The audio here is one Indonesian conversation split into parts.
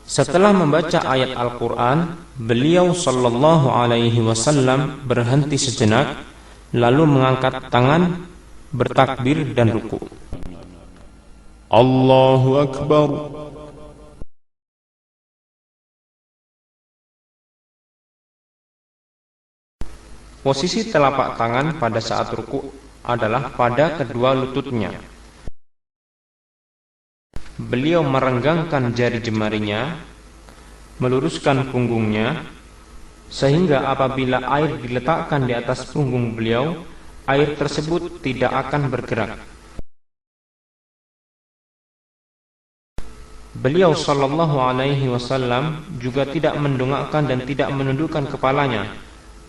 Setelah membaca ayat Al-Quran, beliau sallallahu alaihi wasallam berhenti sejenak, lalu mengangkat tangan, bertakbir dan ruku. Allahu Akbar. Posisi telapak tangan pada saat ruku adalah pada kedua lututnya. Beliau merenggangkan jari jemarinya, meluruskan punggungnya, sehingga apabila air diletakkan di atas punggung beliau, air tersebut tidak akan bergerak. Beliau sallallahu alaihi wasallam juga tidak mendongakkan dan tidak menundukkan kepalanya,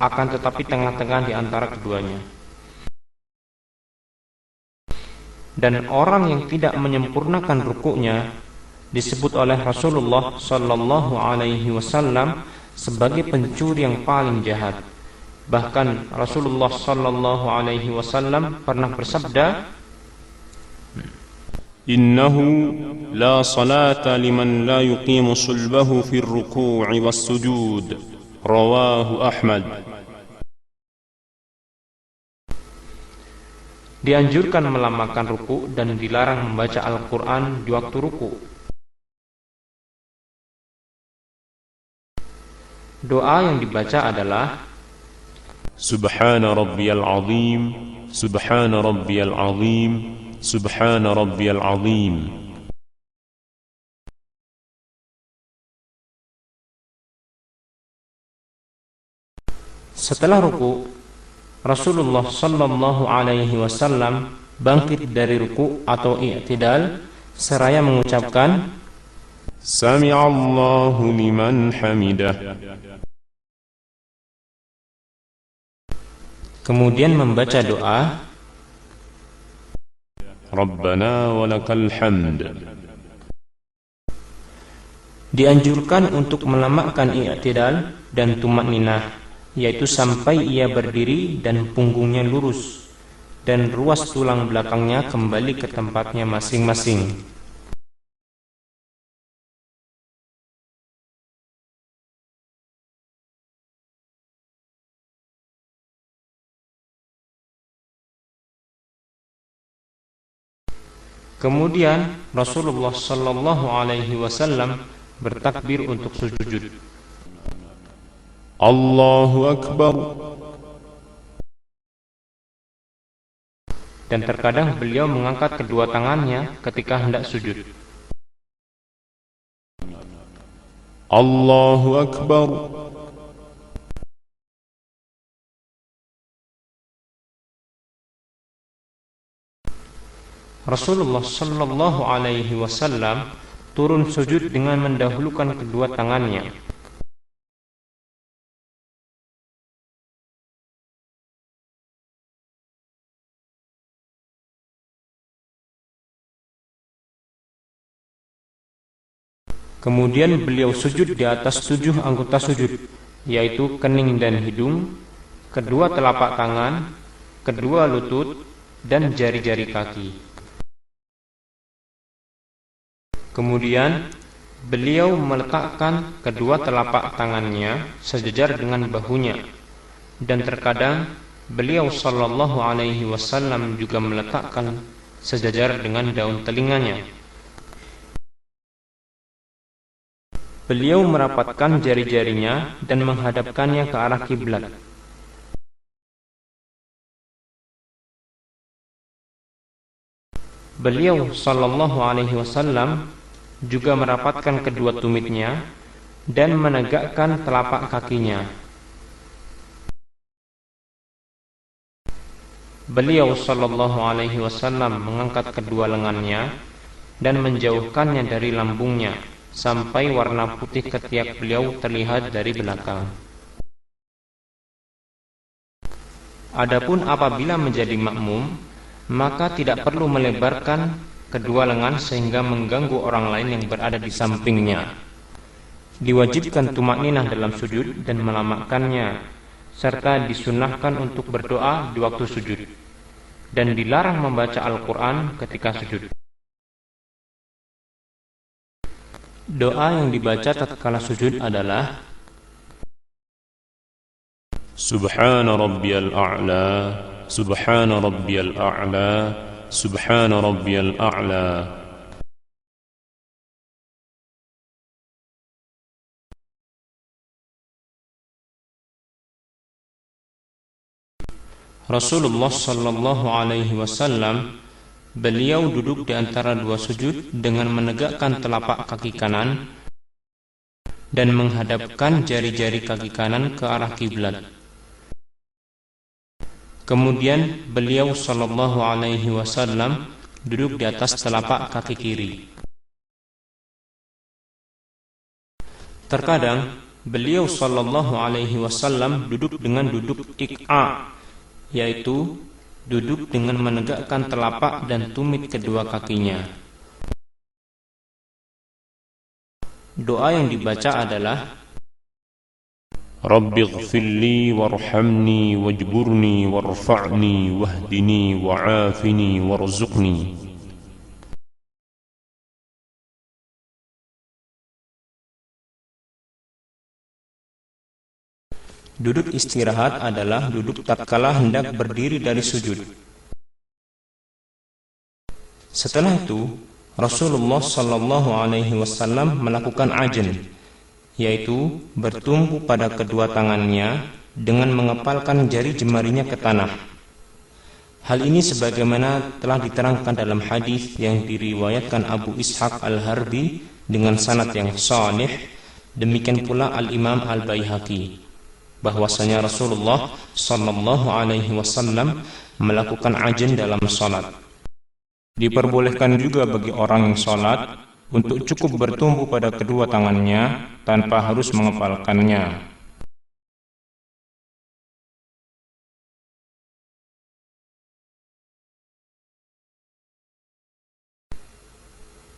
akan tetapi tengah-tengah di antara keduanya. Dan orang yang tidak menyempurnakan rukuknya disebut oleh Rasulullah sallallahu alaihi wasallam sebagai pencuri yang paling jahat. Bahkan Rasulullah sallallahu alaihi wasallam pernah bersabda, Innahu la salata liman la yuqimu sulbahu fi ar-ruku'i was-sujud. Rawahu Ahmad. dianjurkan melamakan ruku dan dilarang membaca Al-Quran di waktu ruku. Doa yang dibaca adalah Subhana rabbiyal azim, subhana rabbiyal azim, subhana rabbiyal azim. Setelah ruku, Rasulullah sallallahu alaihi wasallam bangkit dari ruku atau i'tidal seraya mengucapkan Sami'allahu liman hamidah. kemudian membaca doa Rabbana walakal hamd. Dianjurkan untuk melamakkan i'tidal dan tumakninah, yaitu sampai ia berdiri dan punggungnya lurus dan ruas tulang belakangnya kembali ke tempatnya masing-masing. Kemudian Rasulullah sallallahu alaihi wasallam bertakbir untuk sujud. Allahu Akbar. Dan terkadang beliau mengangkat kedua tangannya ketika hendak sujud. Allahu Akbar. Rasulullah sallallahu alaihi wasallam turun sujud dengan mendahulukan kedua tangannya. Kemudian beliau sujud di atas 7 anggota sujud, yaitu kening dan hidung, kedua telapak tangan, kedua lutut, dan jari-jari kaki. Kemudian beliau meletakkan kedua telapak tangannya sejajar dengan bahunya, dan terkadang beliau sallallahu alaihi wasallam juga meletakkan sejajar dengan daun telinganya. Beliau merapatkan jari-jarinya dan menghadapkannya ke arah kiblat. Beliau sallallahu alaihi wasallam juga merapatkan kedua tumitnya dan menegakkan telapak kakinya. Beliau sallallahu alaihi wasallam mengangkat kedua lengannya dan menjauhkannya dari lambungnya sampai warna putih ketiak beliau terlihat dari belakang. Adapun apabila menjadi makmum, maka tidak perlu melebarkan kedua lengan sehingga mengganggu orang lain yang berada di sampingnya. Diwajibkan tumakninah dalam sujud dan melamakkannya, serta disunahkan untuk berdoa di waktu sujud, dan dilarang membaca Al-Quran ketika sujud. Doa yang dibaca tatkala sujud adalah سبحان ربي الأعلى سبحان ربي الأعلى سبحان ربي الأعلى. Rasulullah sallallahu alaihi wasallam, beliau duduk di antara dua sujud dengan menegakkan telapak kaki kanan dan menghadapkan jari-jari kaki kanan ke arah kiblat. Kemudian beliau sallallahu alaihi wasallam duduk di atas telapak kaki kiri. Terkadang beliau sallallahu alaihi wasallam duduk dengan duduk iq'a, yaitu duduk dengan menegakkan telapak dan tumit kedua kakinya. Doa yang dibaca adalah رب اغفر لي وارحمني واجبرني وارفعني واهدني وعافني وارزقني. Duduk istirahat adalah duduk tatkala hendak berdiri dari sujud. Setelah itu, Rasulullah sallallahu alaihi wasallam melakukan ajn, yaitu bertumpu pada kedua tangannya dengan mengepalkan jari jemarinya ke tanah. Hal ini sebagaimana telah diterangkan dalam hadis yang diriwayatkan Abu Ishaq Al-Harbi dengan sanad yang sahih, demikian pula Al-Imam Al-Baihaqi, bahwasanya Rasulullah sallallahu alaihi wasallam melakukan ajn dalam salat. Diperbolehkan juga bagi orang yang salat untuk cukup bertumpu pada kedua tangannya tanpa harus mengepalkannya.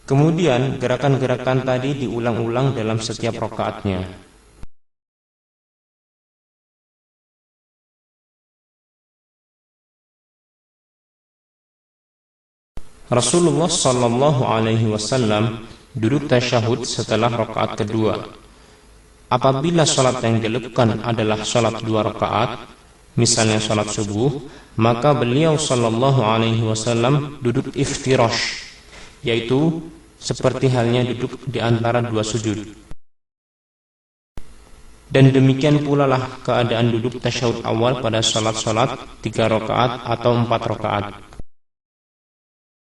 Kemudian gerakan-gerakan tadi diulang-ulang dalam setiap rakaatnya. Rasulullah sallallahu alaihi wasallam duduk tasyahud setelah rakaat kedua. Apabila salat yang dilakukan adalah salat 2 rakaat, misalnya salat subuh, maka beliau sallallahu alaihi wasallam duduk iftirash, yaitu seperti halnya duduk di antara dua sujud. Dan demikian pula lah keadaan duduk tasyahud awal pada salat-salat 3 rakaat atau 4 rakaat.